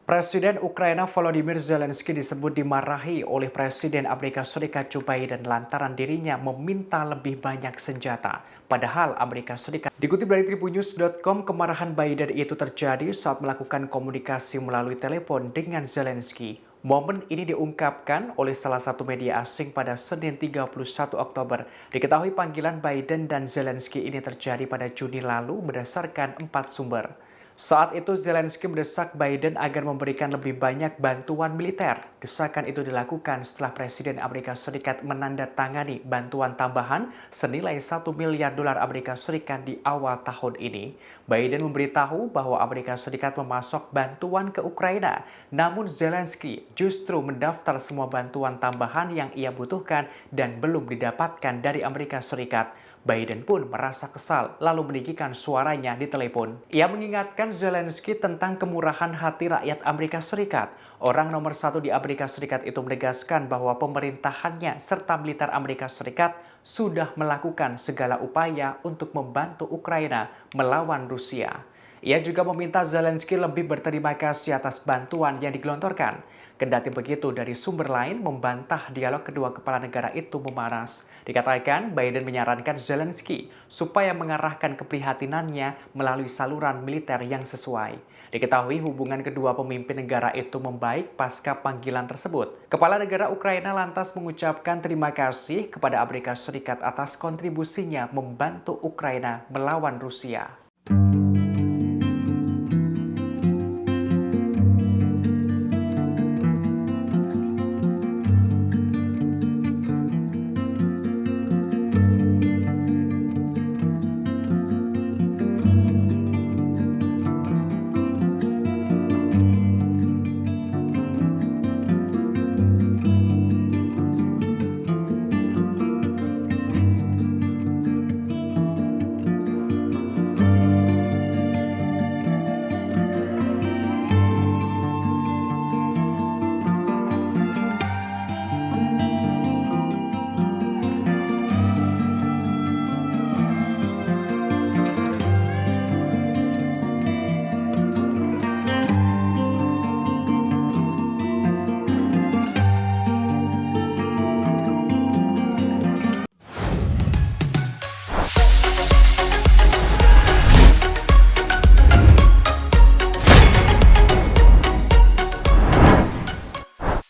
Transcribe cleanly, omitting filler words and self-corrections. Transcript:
Presiden Ukraina Volodymyr Zelensky disebut dimarahi oleh Presiden Amerika Serikat Joe Biden lantaran dirinya meminta lebih banyak senjata. Padahal Amerika Serikat. Dikutip dari tribunnews.com, kemarahan Biden itu terjadi saat melakukan komunikasi melalui telepon dengan Zelensky. Momen ini diungkapkan oleh salah satu media asing pada Senin 31 Oktober. Diketahui panggilan Biden dan Zelensky ini terjadi pada Juni lalu berdasarkan 4 sumber. Saat itu Zelensky mendesak Biden agar memberikan lebih banyak bantuan militer. Desakan itu dilakukan setelah Presiden Amerika Serikat menandatangani bantuan tambahan senilai 1 miliar dolar Amerika Serikat di awal tahun ini. Biden memberitahu bahwa Amerika Serikat memasok bantuan ke Ukraina, namun Zelensky justru mendaftar semua bantuan tambahan yang ia butuhkan dan belum didapatkan dari Amerika Serikat. Biden pun merasa kesal lalu meninggikan suaranya di telepon. Ia mengingatkan Zelensky tentang kemurahan hati rakyat Amerika Serikat. Orang nomor satu di Amerika Serikat itu menegaskan bahwa pemerintahannya serta militer Amerika Serikat sudah melakukan segala upaya untuk membantu Ukraina melawan Rusia. Ia juga meminta Zelensky lebih berterima kasih atas bantuan yang digelontorkan. Kendati begitu, dari sumber lain membantah dialog kedua kepala negara itu memanas. Dikatakan Biden menyarankan Zelensky supaya mengarahkan keprihatinannya melalui saluran militer yang sesuai. Diketahui hubungan kedua pemimpin negara itu membaik pasca panggilan tersebut. Kepala negara Ukraina lantas mengucapkan terima kasih kepada Amerika Serikat atas kontribusinya membantu Ukraina melawan Rusia.